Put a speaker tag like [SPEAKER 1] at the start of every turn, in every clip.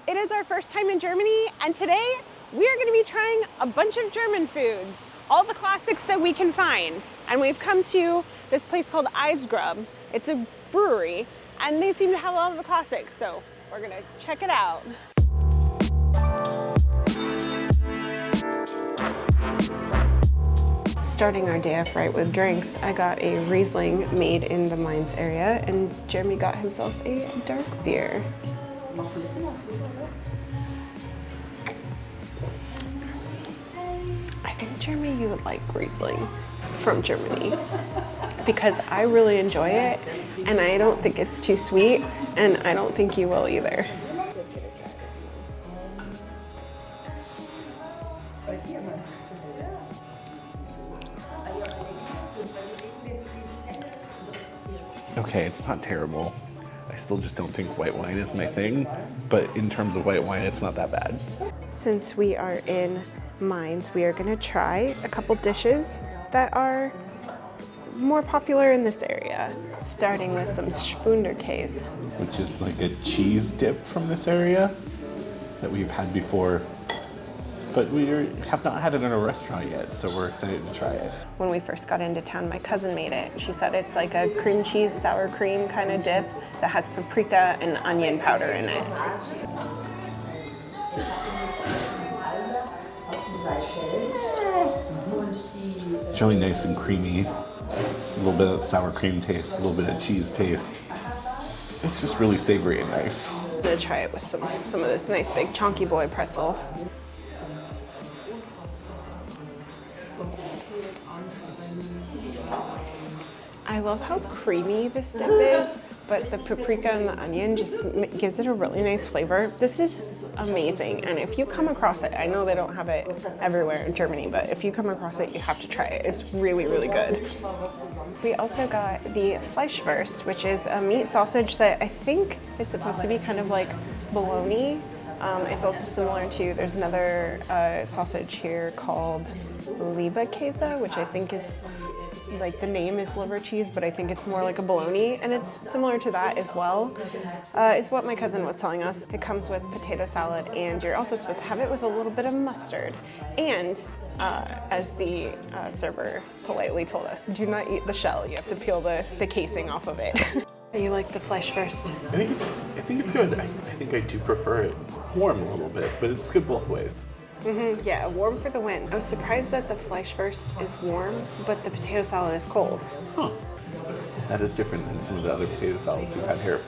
[SPEAKER 1] It is our first time in Germany, and today we are going to be trying a bunch of German foods, all the classics that we can find. And we've come to this place called Eisgrub. It's a brewery, and they seem to have a lot of the classics, so we're going to check it out. Starting our day off right with drinks, I got a Riesling made in the Mainz area, and Jeremy got himself a dark beer. I think, Jeremy, you would like Riesling from Germany because I really enjoy it, and I don't think it's too sweet, and I don't think you will either.
[SPEAKER 2] Okay, it's not terrible. I still just don't think white wine is my thing, but in terms of white wine, it's not that bad.
[SPEAKER 1] Since we are in Mainz, we are going to try a couple dishes that are more popular in this area, starting with some schweinshaxe,
[SPEAKER 2] Which is like a cheese dip from this area that we've had before, but we have not had it in a restaurant yet, so we're excited to try it.
[SPEAKER 1] When we first got into town, my cousin made it. She said it's like a cream cheese, sour cream kind of dip that has paprika and onion powder in it.
[SPEAKER 2] It's really nice and creamy. A little bit of sour cream taste, a little bit of cheese taste. It's just really savory and nice.
[SPEAKER 1] I'm gonna try it with some of this nice big chonky boy pretzel. I love how creamy this dip is, but the paprika and the onion just gives it a really nice flavor. This is amazing, and if you come across it, I know they don't have it everywhere in Germany, but if you come across it, you have to try it. It's really, really good. We also got the Fleischwurst, which is a meat sausage that I think is supposed to be kind of like bologna. It's also similar to, there's another sausage here called Leberkäse, which I think is like the name is liver cheese, but I think it's more like a bologna, and it's similar to that as well. Is what my cousin was telling us. It comes with potato salad, and you're also supposed to have it with a little bit of mustard. And as the server politely told us, do not eat the shell. You have to peel the casing off of it. You like the Fleischwurst?
[SPEAKER 2] I think it's good. I think I do prefer it warm a little bit, but it's good both ways.
[SPEAKER 1] Yeah, warm for the win. I was surprised that the Fleischwurst is warm, but the potato salad is cold.
[SPEAKER 2] Huh. That is different than some of the other potato salads we've had here.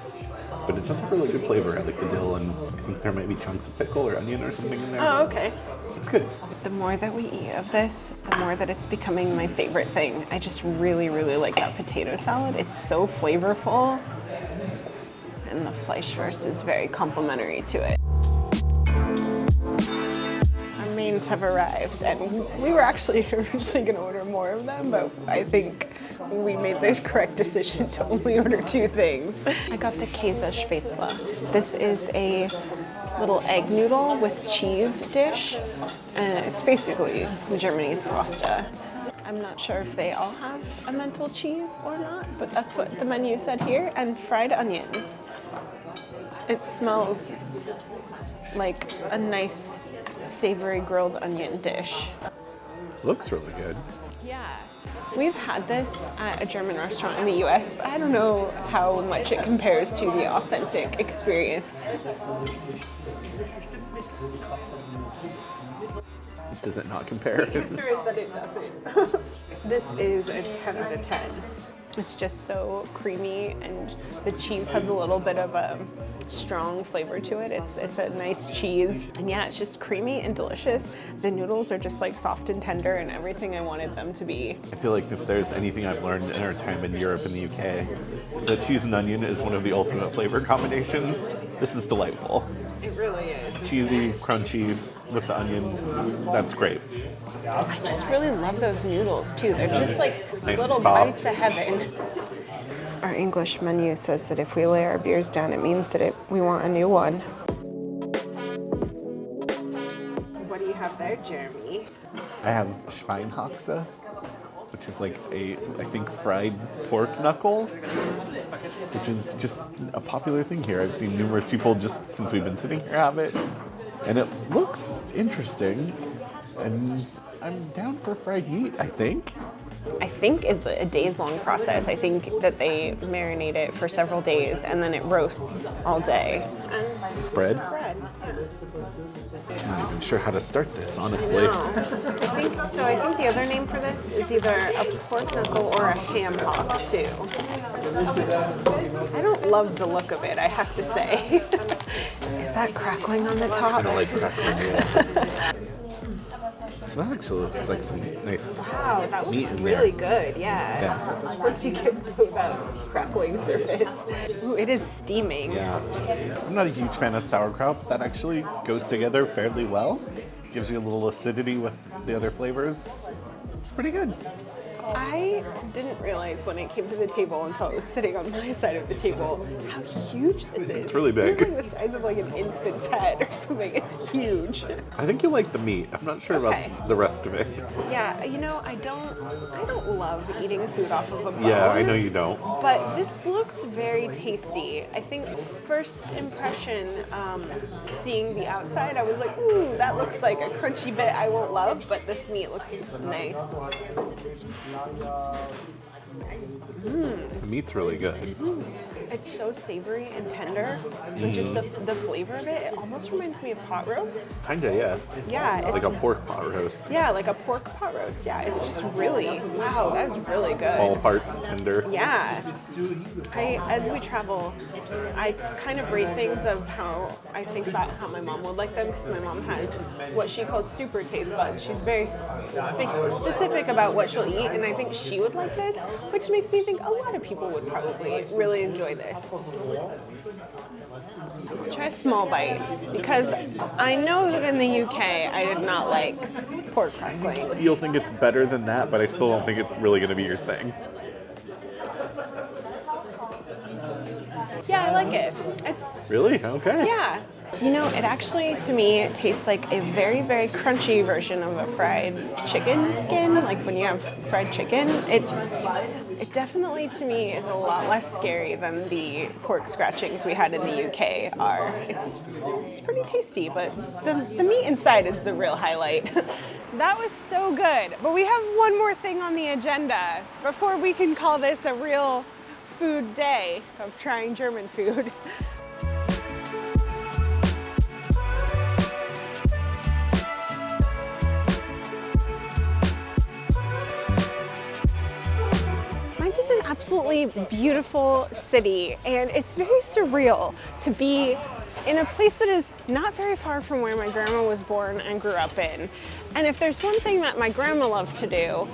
[SPEAKER 2] But it does have really good flavor. I like the dill, and I think there might be chunks of pickle or onion or something in there.
[SPEAKER 1] Oh, okay.
[SPEAKER 2] It's good.
[SPEAKER 1] The more that we eat of this, the more that it's becoming my favorite thing. I just really, really like that potato salad. It's so flavorful, and the Fleischwurst is very complimentary to it. Mains have arrived, and we were actually originally going to order more of them, but I think we made the correct decision to only order 2 things. I got the Käse spätzle. This is a little egg noodle with cheese dish, and it's basically Germany's pasta. I'm not sure if they all have a mental cheese or not, but that's what the menu said here, and fried onions. It smells like a nice savory grilled onion dish.
[SPEAKER 2] Looks really good.
[SPEAKER 1] Yeah. We've had this at a German restaurant in the US, but I don't know how much it compares to the authentic experience.
[SPEAKER 2] Does it not compare?
[SPEAKER 1] The answer is that it doesn't. This is a 10 out of 10. It's just so creamy, and the cheese has a little bit of a strong flavor to it. It's a nice cheese, and yeah, it's just creamy and delicious. The noodles are just like soft and tender and everything I wanted them to be.
[SPEAKER 2] I feel like if there's anything I've learned in our time in Europe and the UK, is that cheese and onion is one of the ultimate flavor combinations. This is delightful.
[SPEAKER 1] It really is.
[SPEAKER 2] Cheesy, crunchy, with the onions, that's great.
[SPEAKER 1] I just really love those noodles too. They're just like
[SPEAKER 2] Nice
[SPEAKER 1] little
[SPEAKER 2] and soft.
[SPEAKER 1] bites of heaven. Our English menu says that if we lay our beers down, it means that we want a new one. What do you have there, Jeremy?
[SPEAKER 2] I have schweinshaxe, which is like I think, fried pork knuckle, which is just a popular thing here. I've seen numerous people just since we've been sitting here have it, and it looks interesting, and I'm down for fried meat, I think.
[SPEAKER 1] I think is a days-long process. I think that they marinate it for several days and then it roasts all day. And
[SPEAKER 2] Bread?
[SPEAKER 1] Bread.
[SPEAKER 2] I'm not even sure how to start this, honestly.
[SPEAKER 1] No. I think the other name for this is either a pork knuckle or a ham hock too. I don't love the look of it, I have to say. Is that crackling on the top?
[SPEAKER 2] I don't like crackling yet. That actually looks like some nice
[SPEAKER 1] Wow, that
[SPEAKER 2] meat
[SPEAKER 1] looks
[SPEAKER 2] in
[SPEAKER 1] really
[SPEAKER 2] there.
[SPEAKER 1] good, yeah. Once you get through that crackling surface. Ooh, it is steaming.
[SPEAKER 2] Yeah. I'm not a huge fan of sauerkraut, but that actually goes together fairly well. Gives you a little acidity with the other flavors. It's pretty good.
[SPEAKER 1] I didn't realize when it came to the table until it was sitting on my side of the table how huge this is.
[SPEAKER 2] It's really big.
[SPEAKER 1] This is like the size of like an infant's head or something. It's huge.
[SPEAKER 2] I think you like the meat. I'm not sure about the rest of it.
[SPEAKER 1] Yeah, you know, I don't love eating food off of a bone.
[SPEAKER 2] Yeah, I know you don't.
[SPEAKER 1] But this looks very tasty. I think first impression, seeing the outside, I was like, ooh, that looks like a crunchy bit I won't love, but this meat looks nice.
[SPEAKER 2] The meat's really good.
[SPEAKER 1] It's so savory and tender, and just the flavor of it almost reminds me of pot roast.
[SPEAKER 2] Kinda, yeah.
[SPEAKER 1] Yeah,
[SPEAKER 2] Like
[SPEAKER 1] it's
[SPEAKER 2] a pork pot roast.
[SPEAKER 1] yeah, like a pork pot roast. Yeah, it's just really wow. That's really good.
[SPEAKER 2] All part tender.
[SPEAKER 1] Yeah. As we travel, I kind of rate things of how I think about how my mom would like them, because my mom has what she calls super taste buds. She's very specific about what she'll eat, and I think she would like this, which makes me think a lot of people would probably really enjoy this. Try a small bite, because I know that in the UK I did not like pork crackling.
[SPEAKER 2] You'll think it's better than that, but I still don't think it's really going to be your thing.
[SPEAKER 1] Yeah, I like it. It's
[SPEAKER 2] Really? Okay.
[SPEAKER 1] yeah. You know, it actually, to me, tastes like a very, very crunchy version of a fried chicken skin. Like when you have fried chicken, it definitely, to me, is a lot less scary than the pork scratchings we had in the UK are. It's pretty tasty, but the meat inside is the real highlight. That was so good. But we have one more thing on the agenda before we can call this a real food day of trying German food. Mainz is an absolutely beautiful city, and it's very surreal to be in a place that is not very far from where my grandma was born and grew up in. And if there's one thing that my grandma loved to do,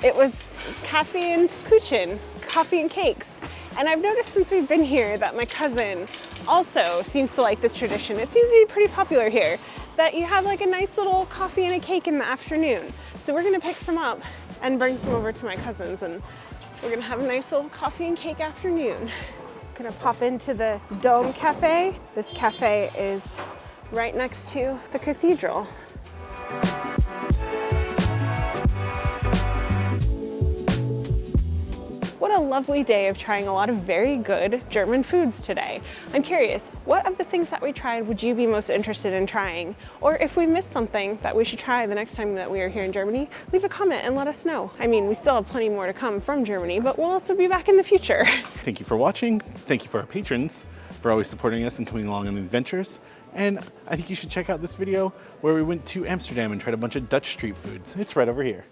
[SPEAKER 1] it was coffee and kuchen, coffee and cakes. And I've noticed since we've been here that my cousin also seems to like this tradition. It seems to be pretty popular here, that you have like a nice little coffee and a cake in the afternoon. So we're gonna pick some up and bring some over to my cousins, and we're gonna have a nice little coffee and cake afternoon. Gonna pop into the Dome Cafe. This cafe is right next to the cathedral. What a lovely day of trying a lot of very good German foods today. I'm curious, what of the things that we tried would you be most interested in trying? Or if we missed something that we should try the next time that we are here in Germany, leave a comment and let us know. I mean, we still have plenty more to come from Germany, but we'll also be back in the future.
[SPEAKER 2] Thank you for watching. Thank you for our patrons for always supporting us and coming along on adventures. And I think you should check out this video where we went to Amsterdam and tried a bunch of Dutch street foods. It's right over here.